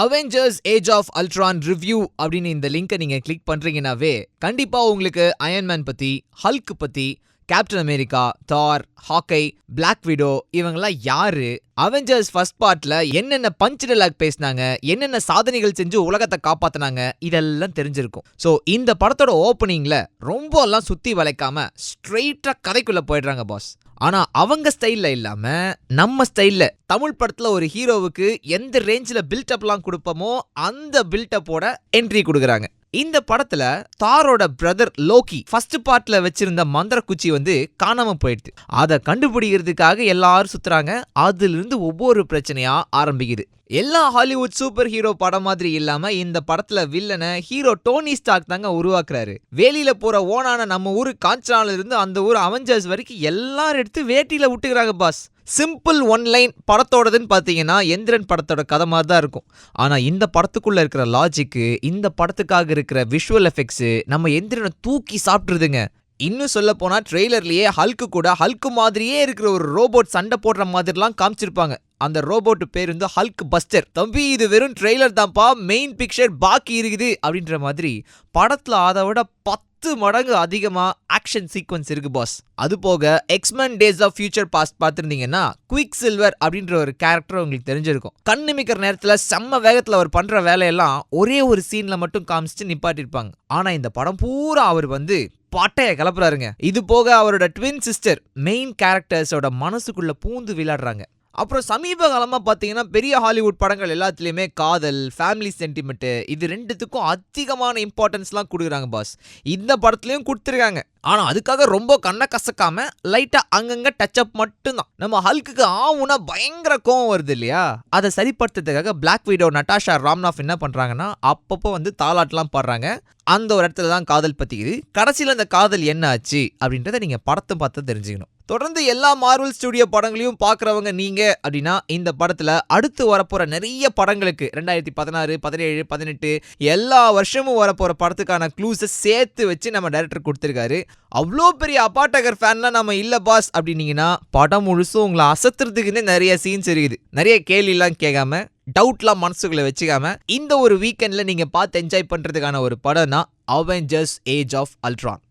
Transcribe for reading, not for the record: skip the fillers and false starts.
Avengers age of Ultron review அப்படின்னு இந்த லிங்கை நீங்க கிளிக் பண்றீங்கன்னாவே கண்டிப்பா உங்களுக்கு அயன்மேன் பத்தி, ஹல்க் பத்தி, கேப்டன் அமெரிக்கா, தார், ஹாக்கை, பிளாக் விடோ இவங்கெல்லாம் யாரு, அவெஞ்சர்ஸ் ஃபர்ஸ்ட் பார்ட்ல என்னென்ன பஞ்ச் டயலாக் பேசினாங்க, என்னென்ன சாதனைகள் செஞ்சு உலகத்தை காப்பாத்தினாங்க இதெல்லாம் தெரிஞ்சிருக்கும். ஸோ இந்த படத்தோட ஓப்பனிங்ல ரொம்ப எல்லாம் சுத்தி வளைக்காம ஸ்ட்ரெயிட்டா கதைக்குள்ள போயிடுறாங்க பாஸ். ஆனா அவங்க ஸ்டைல்ல இல்லாம நம்ம ஸ்டைல்ல தமிழ் படத்துல ஒரு ஹீரோவுக்கு எந்த ரேஞ்சில பில்டப்லாம் கொடுப்போமோ அந்த பில்டப்போட என்ட்ரி கொடுக்குறாங்க. இந்த படத்துல தாரோட பிரதர் லோக்கி ஃபர்ஸ்ட் பார்ட்ல வச்சிருந்த மந்திர குச்சி காணாம போயிடுது. அதை கண்டுபிடிக்கிறதுக்காக எல்லாரும் சுத்துறாங்க. அதுல இருந்து ஒவ்வொரு பிரச்சனையா ஆரம்பிக்குது. எல்லா ஹாலிவுட் சூப்பர் ஹீரோ படம் மாதிரி இல்லாம இந்த படத்துல வில்லனை ஹீரோ டோனி ஸ்டார்க் தாங்க உருவாக்குறாரு. வேலியில போற ஓனான நம்ம ஊரு காஞ்சனால இருந்து அந்த ஊர் அவெஞ்சர்ஸ் வரைக்கும் எல்லாரும் எடுத்து வேட்டியில விட்டுக்கிறாங்க பாஸ். சிம்பிள் ஒன் லைன் படத்தோடதுன்னு பார்த்தீங்கன்னா எந்திரன் படத்தோட கதை மாதிரி தான் இருக்கும். ஆனால் இந்த படத்துக்குள்ளே இருக்கிற லாஜிக்கு, இந்த படத்துக்காக இருக்கிற விஷுவல் எஃபெக்ட்ஸு நம்ம எந்திரனை தூக்கி சாப்பிட்ருதுங்க. இன்னும் சொல்ல போனால் ட்ரெய்லர்லேயே ஹல்க்கு கூட ஹல்க்கு மாதிரியே இருக்கிற ஒரு ரோபோட் சண்டை போடுற மாதிரிலாம் காமிச்சிருப்பாங்க. அந்த ரோபோட் பேர் ஹல்க் பஸ்டர். தம்பி இது வெறும் ட்ரெய்லர் தான்ப்பா, மெயின் பிக்சர் பாக்கி இருக்குது அப்படின்ற மாதிரி படத்தில் அதை விட 10 மடங்கு அதிகமா ஆக்ஷன் சீக்வன்ஸ் இருக்கு பாஸ். அது போக X Men days of future past பார்த்துருந்தீங்கன்னா குவிக் சில்வர் அப்படின்ற ஒரு கேரக்டர் உங்களுக்கு தெரிஞ்சிருக்கும். கண்ணுமிக்கிற நேரத்தில் செம்ம வேகத்தில் அவர் பண்ற வேலையெல்லாம் ஒரே ஒரு சீன்ல மட்டும் காமிச்சிட்டு நிப்பாட்டிருப்பாங்க. ஆனா இந்த படம் பூரா அவர் பாட்டைய கலப்புறாருங்க. இது போக அவரோட ட்வின் சிஸ்டர் மெயின் கேரக்டர்ஸோட மனசுக்குள்ள பூந்து விளையாடுறாங்க. அப்புறம் சமீப காலமாக பார்த்தீங்கன்னா பெரிய ஹாலிவுட் படங்கள் எல்லாத்துலேயுமே காதல், ஃபேமிலி சென்டிமெண்ட்டு இது ரெண்டுத்துக்கும் அதிகமான இம்பார்ட்டன்ஸ்லாம் கொடுக்குறாங்க பாஸ். இந்த படத்துலையும் கொடுத்துருக்காங்க. ஆனால் அதுக்காக ரொம்ப கண்ணை கசக்காம லைட்டாக அங்கங்கே டச்சப் மட்டும்தான். நம்ம ஹல்க்குக்கு ஆவுனா பயங்கர கோவம் வருது இல்லையா, அதை சரிப்படுத்துறதுக்காக பிளாக் விடோ நட்டாஷா ராம்னாஃப் என்ன பண்ணுறாங்கன்னா அப்பப்போ தாலாட்டெலாம் பாடுறாங்க. அந்த ஒரு இடத்துல தான் காதல் பற்றிக்குது. கடைசியில் அந்த காதல் என்ன ஆச்சு அப்படின்றத நீங்கள் படத்தை பார்த்து தெரிஞ்சுக்கணும். தொடர்ந்து எல்லா மார்வல் ஸ்டுடியோ படங்களையும் பார்க்குறவங்க நீங்க அப்படின்னா இந்த படத்துல அடுத்து வரப்போற நிறைய படங்களுக்கு 2016, 17, 18 எல்லா வருஷமும் வரப்போற படத்துக்கான க்ளூஸை சேர்த்து வச்சு நம்ம டைரக்டர் கொடுத்துருக்காரு. அவ்வளோ பெரிய அப்பாட்டகர் ஃபேன்லாம் நம்ம இல்லை பாஸ் அப்படின்னீங்கன்னா படம் முழுசும் உங்களை அசத்துறதுக்குன்னே நிறைய சீன்ஸ் இருக்குது. நிறைய கேள்விலாம் கேட்காம, டவுட்லாம் மனசுக்குள்ள வச்சுக்காம இந்த ஒரு வீக்கெண்ட்ல நீங்க பார்த்து என்ஜாய் பண்றதுக்கான ஒரு படம் தான் அவெஞ்சர்ஸ் ஏஜ் ஆஃப் அல்ட்ரான்.